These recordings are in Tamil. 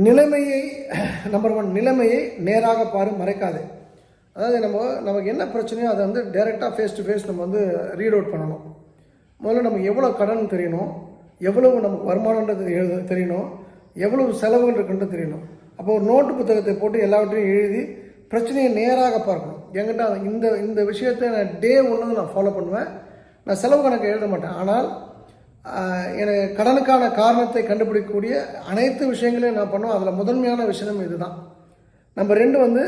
நிலைமையை நம்பர் 1 நிலைமையை நேராக பாரு, மறைக்காது. அதாவது நமக்கு என்ன பிரச்சனையோ அதை வந்து டைரெக்டாக ஃபேஸ் டு ஃபேஸ் நம்ம வந்து ரீட் அவுட் பண்ணணும். முதல்ல நமக்கு எவ்வளோ கடன் தெரியணும், எவ்வளவு நமக்கு வருமானன்றது தெரியணும், எவ்வளவு செலவுகள் இருக்குன்றது தெரியணும். அப்போ ஒரு நோட்டு புத்தகத்தை போட்டு எல்லாவற்றையும் எழுதி பிரச்சனையை நேராக பார்க்கணும். என்கிட்ட இந்த விஷயத்தை நான் டே 1 நான் ஃபாலோ பண்ணுவேன். நான் செலவு கணக்கு எழுத மாட்டேன். ஆனால் எனக்கு கடனுக்கான காரணத்தை கண்டுபிடிக்கக்கூடிய அனைத்து விஷயங்களையும் நான் பண்ணுவோம். அதில் முதன்மையான விஷயம் இதுதான். நம்பர் 2 வந்து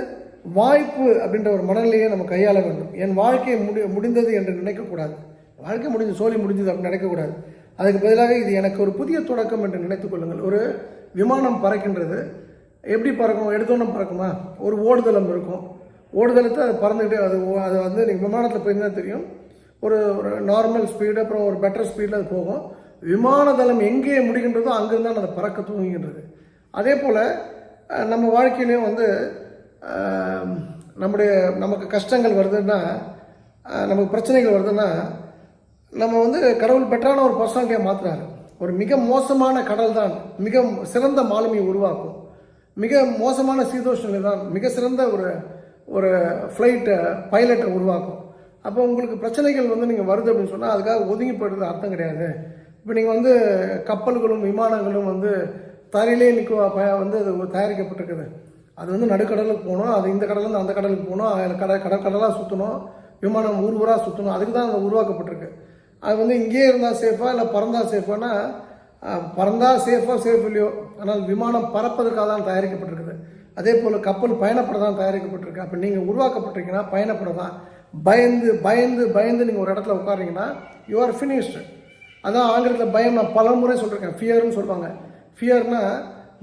வாய்ப்பு அப்படின்ற ஒரு மனநிலையை நம்ம கையாள வேண்டும். என் வாழ்க்கை முடிந்தது என்று நினைக்கக்கூடாது. வாழ்க்கை முடிஞ்சு சோழி முடிஞ்சது அப்படின்னு நினைக்கக்கூடாது. அதுக்கு பதிலாக இது எனக்கு ஒரு புதிய தொடக்கம் என்று நினைத்துக் கொள்ளுங்கள். ஒரு விமானம் பறக்கின்றது. எப்படி பறக்கும்? எடுத்தோன்னு பறக்குமா? ஒரு ஓடுதளம் இருக்கும். ஓடுதளத்தை அது பறந்துக்கிட்டே அது வந்து நீங்கள் விமானத்தில் போயிருந்தால் தெரியும். ஒரு நார்மல் ஸ்பீடு, அப்புறம் ஒரு பெட்டர் ஸ்பீடில் அது போகும். விமானதளம் எங்கே முடிகின்றதோ அங்கிருந்தான் அதை பறக்க தூங்குகின்றது. அதே போல் நம்ம வாழ்க்கையிலையும் வந்து நமக்கு கஷ்டங்கள் வருதுன்னா, நமக்கு பிரச்சனைகள் வருதுன்னா, நம்ம வந்து கடவுள் பெட்டரான ஒரு பர்சனாலிட்டியாக மாற்றுறாரு. ஒரு மிக மோசமான கடல் தான் மிக சிறந்த மாலுமியை உருவாக்கும். மிக மோசமான சீதோஷ்ண தான் மிக சிறந்த ஒரு ஃப்ளைட்டை பைலட்டை உருவாக்கும். அப்போ உங்களுக்கு பிரச்சனைகள் வந்து நீங்கள் வருது அப்படின்னு சொன்னால் அதுக்காக ஒதுங்கி போய்டுறது அர்த்தம் கிடையாது. இப்போ நீங்கள் வந்து கப்பல்களும் விமானங்களும் வந்து தரையிலே வந்து அது தயாரிக்கப்பட்டிருக்குது. அது வந்து நடுக்கடலுக்கு போகணும், அது இந்த கடலேருந்து அந்த கடலுக்கு போகணும், அதில் கடலாக சுற்றணும், விமானம் ஊராக சுற்றணும். அதுக்கு தான் அது உருவாக்கப்பட்டிருக்கு. அது வந்து இங்கேயே இருந்தால் சேஃபாக இல்லை பறந்தால் சேஃபானா, பறந்தால் சேஃபாக சேஃப் இல்லையோ, ஆனால் விமானம் பறப்பதற்காக தான் தயாரிக்கப்பட்டிருக்குது. அதே போல் கப்பல் பயணப்பட தான் தயாரிக்கப்பட்டிருக்கு. அப்போ நீங்கள் உருவாக்கப்பட்டிருக்கீங்கன்னா பயணப்பட தான். பயந்து பயந்து பயந்து நீங்கள் ஒரு இடத்துல உட்காருங்கன்னா யூ ஆர் ஃபினிஷ்டு. அதான் ஆங்கிலத்தில் பயம் நான் பல முறை சொல்லியிருக்கேன். ஃபியர்னு சொல்லுவாங்க. ஃபியர்னா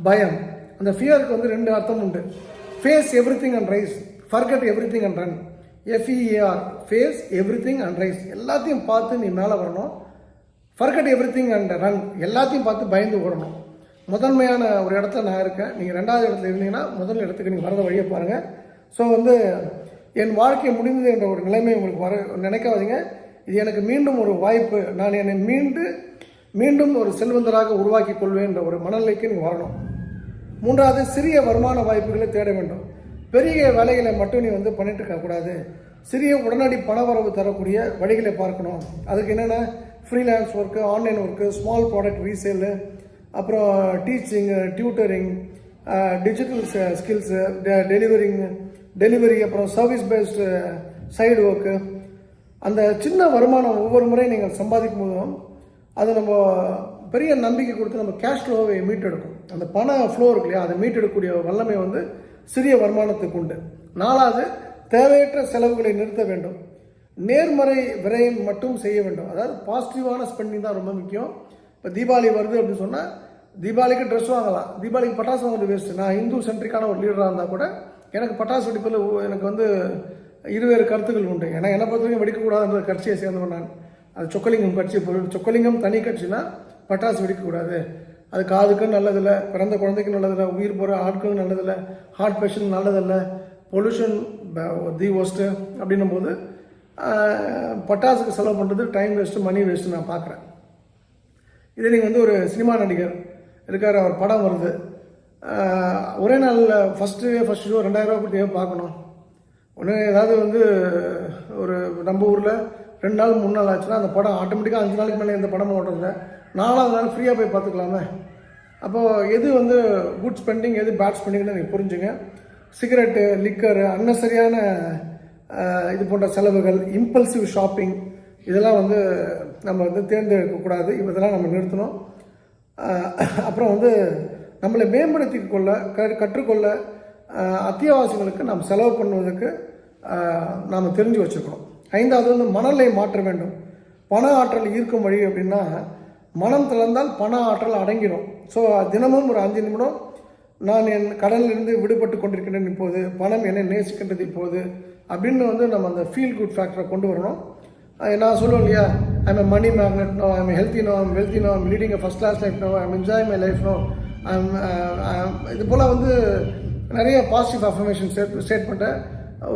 பயம். அந்த ஃபியருக்கு வந்து 2 அர்த்தம் உண்டு. Face everything and rise, forget everything and run. FEAR, face everything and rise. எல்லாத்தையும் பார்த்து நீ மேலே வரணும். Forget everything and run, எல்லாத்தையும் பார்த்து பயந்து ஓடணும். முதன்மையான ஒரு இடத்துல நான் இருக்கேன். நீங்கள் 2வது இடத்துல இருந்தீங்கன்னா முதல் இடத்துக்கு நீங்கள் வரத வழியை பாருங்கள். ஸோ வந்து என் வாழ்க்கை முடிந்தது என்ற ஒரு நிலைமை உங்களுக்கு நினைக்காதீங்க. இது எனக்கு மீண்டும் ஒரு வாய்ப்பு, நான் என்னை மீண்டும் ஒரு செல்வந்தராக உருவாக்கி கொள்வேன் என்ற ஒரு மனநிலைக்கு நீங்கள் வரணும். 3வது, சிறிய வருமான வாய்ப்புகளை தேட வேண்டும். பெரிய வேலைகளை மட்டும் நீ வந்து பண்ணிட்டு இருக்கக்கூடாது. சிறிய உடனடி பண வரவு தரக்கூடிய வழிகளை பார்க்கணும். அதுக்கு என்னென்ன freelance work, online work, small product resale, அப்புறம் teaching, tutoring, digital skills, delivery, அப்புறம் சர்வீஸ் பேஸ்டு சைடு ஒர்க்கு. அந்த சின்ன வருமானம் ஒவ்வொரு முறையும் நீங்கள் சம்பாதிக்கும் போதும் அது நம்ம பெரிய நம்பிக்கை கொடுத்து நம்ம கேஷ் ஃப்ளோவை மீட்டெடுக்கும். அந்த பண ஃப்ளோ இருக்கு இல்லையா, அதை மீட்டெடுக்கக்கூடிய வல்லமை வந்து சிறிய வருமானத்துக்கு உண்டு. 4வது, தேவையற்ற செலவுகளை நிறுத்த வேண்டும். நேர்மறை விரயம் மட்டும் செய்ய வேண்டும். அதாவது பாசிட்டிவான ஸ்பெண்டிங் தான் ரொம்ப முக்கியம். இப்போ தீபாவளி வருது அப்படின்னு சொன்னால் தீபாவளிக்கு ட்ரெஸ் வாங்கலாம், தீபாவளிக்கு பட்டாசு வாங்குறது வேஸ்ட்டு. நான் இந்து சென்ட்ரிக்கான ஒரு லீடராக இருந்தால் கூட எனக்கு பட்டாசு வெடிப்பில் எனக்கு வந்து இருவேறு கருத்துக்கள் உண்டு. ஏன்னா என்னை பொறுத்த வரைக்கும் வெடிக்கக்கூடாதுன்ற கட்சியை சேர்ந்தவன் நான். அது சொக்கலிங்கம் கட்சி. சொக்கலிங்கம் தனி கட்சினா பட்டாசு வெடிக்கக்கூடாது. அது காதுக்கும் நல்லதில்லை, பிறந்த குழந்தைக்கும் நல்லதில்லை, உயிர் போகிற ஆட்களுக்கும் நல்லதில்லை, ஹார்ட் பேஷண்ட் நல்லதில்லை, பொல்யூஷன் தி ஒஸ்ட்டு. அப்படின்னும் போது பட்டாசுக்கு செலவு பண்ணுறது டைம் வேஸ்ட்டு, மணி வேஸ்ட்டு நான் பார்க்குறேன். இதே நீங்கள் வந்து ஒரு சினிமா நடிகர் இருக்கார், அவர் படம் வருது, ஒரே நாளில் ஃபஸ்ட் ஷோ 2000 ரூபா கொடுத்து பார்க்கணும். ஒன்று ஏதாவது வந்து ஒரு நம்ம ஊரில் 2 நாள் 3 நாள் ஆச்சுன்னா அந்த படம் ஆட்டோமேட்டிக்காக 5 நாளைக்கு மேலே எந்த படமும் ஓட்டுறதில்ல. 4வது நாள் ஃப்ரீயாக போய் பார்த்துக்கலாமே. அப்போது எது வந்து குட் ஸ்பெண்டிங், எது பேட் ஸ்பெண்டிங்னு நீங்கள் புரிஞ்சுங்க. சிகரெட்டு, லிக்கரு, அன்னசரியான இது போன்ற செலவுகள், இம்பல்சிவ் ஷாப்பிங், இதெல்லாம் வந்து நம்ம வந்து தேர்ந்தெடுக்கக்கூடாது. இதெல்லாம் நம்ம நிறுத்தணும். அப்புறம் வந்து நம்மளை மேம்படுத்தி கற்றுக்கொள்ள அத்தியாவசியங்களுக்கு நாம் செலவு பண்ணுவதற்கு நாம் தெரிஞ்சு வச்சுருக்கணும். 5வது வந்து மனநிலை மாற்ற வேண்டும். பண ஆற்றல் ஈர்க்கும் வழி அப்படின்னா, மனம் திறந்தால் பண ஆற்றல் அடங்கிடும். ஸோ தினமும் ஒரு 5 நிமிடம் நான் என் கடனிலிருந்து விடுபட்டு கொண்டிருக்கின்றேன் இப்போது, பணம் என்னை நேசிக்கின்றது இப்போது அப்படின்னு வந்து நம்ம அந்த ஃபீல் குட் ஃபேக்டரை கொண்டு வரணும். நான் சொல்லுவேன் இல்லையா, I'm a money magnet no, I'm healthy no, I'm wealthy no, I'm leading a first class life no, I'm enjoy my life no. இது போல் வந்து நிறைய பாசிட்டிவ் அஃபர்மேஷன் ஸ்டேட்மெண்ட்டை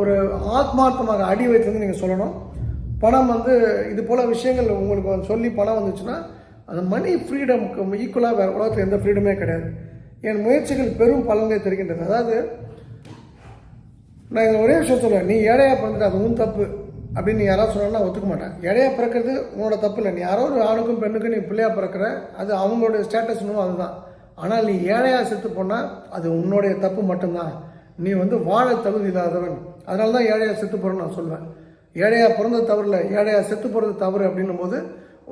ஒரு ஆத்மார்த்தமாக அடி வைத்து வந்து நீங்கள் சொல்லணும். பணம் வந்து இது போல் விஷயங்கள் உங்களுக்கு சொல்லி பணம் வந்துச்சுன்னா அந்த மணி ஃப்ரீடமுக்கு ஈக்குவலாக வேறு உலகத்தில் எந்த ஃப்ரீடமே கிடையாது. என் முயற்சிகள் பெரும் பலனை தருகின்றது. அதாவது நான் ஒரே விஷயம் சொல்லுவேன், நீ ஏழையாக பிறந்துட்டு அது உன் தப்பு அப்படின்னு நீ யாராவது சொன்னா நான் ஒத்துக்க மாட்டேன். ஏழையாக பிறக்கிறது உன்னோட தப்பு இல்லை. நீ யாரோ ஒரு ஆணுக்கும் பெண்ணுக்கும் நீ பிள்ளையாக பிறக்கிற, அது அவங்களுடைய ஸ்டேட்டஸ் இன்னும் அதுதான். ஆனால் நீ ஏழையாக செத்து போனால் அது உன்னுடைய தப்பு மட்டும்தான். நீ வந்து வாழ தகுதி இல்லாதவன், அதனால தான் ஏழையாக செத்து போகிறேன்னு நான் சொல்லுவேன். ஏழையாக பிறந்தது தவறு இல்லை, ஏழையாக செத்து போகிறது தவறு அப்படின்னும் போது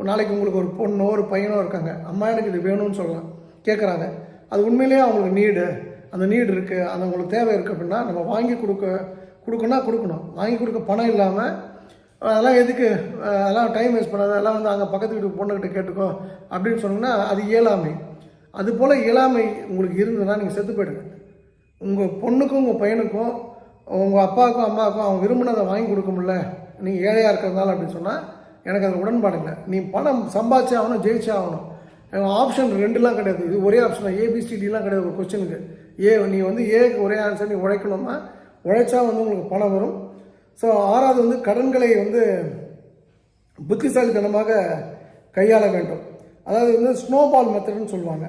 நாளைக்கு உங்களுக்கு ஒரு பொண்ணோ ஒரு பையனோ இருக்காங்க, அம்மா எனக்கு இது வேணும்னு சொல்லலாம் கேட்குறாங்க, அது உண்மையிலேயே அவங்களுக்கு நீடு, அந்த நீடு இருக்குது, அந்த உங்களுக்கு தேவை இருக்குது அப்படின்னா நம்ம வாங்கி கொடுக்கணும். வாங்கி கொடுக்க பணம் இல்லாமல் அதெல்லாம் எதுக்கு, அதெல்லாம் டைம் வேஸ்ட் பண்ணாத, அதெல்லாம் வந்து அங்கே பக்கத்து வீட்டு பொண்ணுக்கிட்ட கேட்டுக்கோ அப்படின்னு சொன்னீங்கன்னா அது இயலாமை. அதுபோல் இயலாமை உங்களுக்கு இருந்ததுன்னா நீங்கள் செத்து போயிடுங்க. உங்கள் பொண்ணுக்கும் உங்கள் பையனுக்கும் உங்கள் அப்பாவுக்கும் அம்மாவுக்கும் அவங்க விரும்பினதை வாங்கி கொடுக்க முடியல, நீங்கள் ஏழையாக இருக்கிறதுனால அப்படின்னு சொன்னால் எனக்கு அது உடன்பாடு இல்லை. நீ பணம் சம்பாதிச்சே ஆகணும், ஜெயிச்சே ஆகணும். ஆப்ஷன் 2லாம் கிடையாது, இது ஒரே ஆப்ஷன். ஏபிசிடிலாம் கிடையாது ஒரு கொஸ்டினுக்கு. நீ வந்து ஏக்கு ஒரே ஆன்சர், நீ உழைக்கணுமா, உழைச்சா வந்து உங்களுக்கு பணம் வரும். ஸோ 6வது வந்து கடன்களை வந்து புத்திசாலித்தனமாக கையாள வேண்டும். அதாவது வந்து ஸ்னோபால் மெத்தட்னு சொல்லுவாங்க.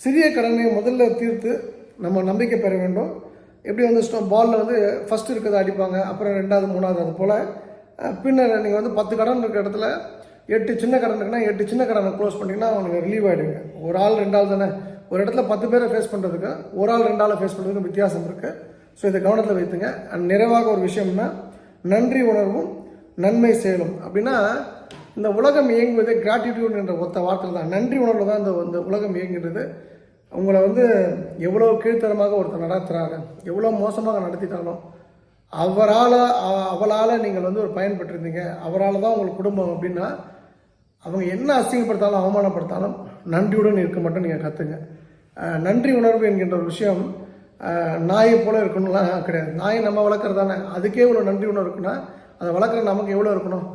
சிறிய கடனை முதல்ல தீர்த்து நம்ம நம்பிக்கை பெற வேண்டும். எப்படி வந்து பாலில் வந்து ஃபஸ்ட்டு இருக்கிறத அடிப்பாங்க, அப்புறம் 2வது 3வது, அது போல் பின்னர் நீங்கள் வந்து 10 கடன் இருக்கிற இடத்துல 8 சின்ன கடன் இருக்குன்னா 8 சின்ன கடனை க்ளோஸ் பண்ணிங்கன்னா அவனுக்கு ரிலீவ் ஆகிடுங்க. ஒரு ஆள் 2 ஆள் தானே, ஒரு இடத்துல 10 பேரை ஃபேஸ் பண்ணுறதுக்கு ஒரு ஆள் 2 ஆளை ஃபேஸ் பண்ணுறதுக்கு வித்தியாசம் இருக்குது. ஸோ இதை கவனத்தில் வைத்துங்க. நிறைவாக ஒரு விஷயம்னா நன்றி உணர்வும் நன்மை செயலும். அப்படின்னா இந்த உலகம் இயங்குவது கிராட்டிடியூட் என்ற ஒத்த வார்த்தை தான். நன்றி உணர்வு தான் இந்த உலகம் இயங்குகிறது. உங்களை வந்து எவ்வளோ கீழ்த்தரமாக ஒருத்தர் நடத்துகிறாங்க, எவ்வளோ மோசமாக நடத்திட்டாலும் அவளால் நீங்கள் வந்து ஒரு பயன்பெற்றிருந்தீங்க, அவரால் தான் உங்களுக்கு குடும்பம் அப்படின்னா அவங்க என்ன அசிங்கப்படுத்தாலும் அவமானப்படுத்தாலும் நன்றியுடன் இருக்க மட்டும் நீங்கள் கற்றுங்க. நன்றி உணர்வு என்கின்ற ஒரு விஷயம் நாயை போல் இருக்கணும்லாம் கிடையாது. நாயை நம்ம வளர்க்குறது தானே, அதுக்கே இவ்வளோ நன்றி உணர்வு இருக்குன்னா அதை வளர்க்குற நமக்கு எவ்வளோ இருக்கணும்.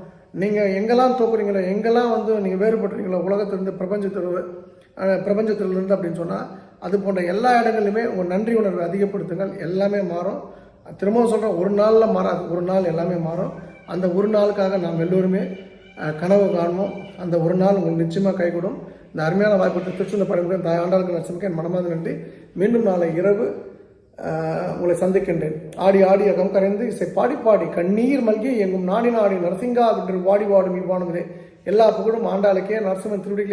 நீங்கள் எங்கெல்லாம் தோக்குறீங்களோ, எங்கெல்லாம் வந்து நீங்கள் வேறுபட்டுறீங்களோ உலகத்திலிருந்து பிரபஞ்சத்திலிருந்து அப்படின்னு சொன்னால் அது போன்ற எல்லா இடங்கள்லையுமே உங்கள் நன்றி உணர்வை அதிகப்படுத்துங்கள். எல்லாமே மாறும். திரும்பவும் சொல்கிறேன், ஒரு நாளில் மாறாது, ஒரு நாள் எல்லாமே மாறும். அந்த ஒரு நாளுக்காக நாம் எல்லோருமே கனவு காணுவோம். அந்த ஒரு நாள் உங்களுக்கு நிச்சயமாக கைகூடும். இந்த அருமையான வாய்ப்பு திருச்செந்த படைமுறை ஆண்டாளுக்கு நரசிம்மக்கு என் மனமார்ந்த நன்றி. மீண்டும் நாளை இரவு உங்களை சந்திக்கின்றேன். ஆடி ஆடி அகம் கரைந்து இசை பாடி பாடி கண்ணீர் மல்கி எங்கும் நாடி நாடி நரசிங்கா விட்டு வாடி வாடும் இவ்வாணுங்களே. எல்லா புகழும் ஆண்டாளுக்கே. நரசிம்மன் திருடிகளே.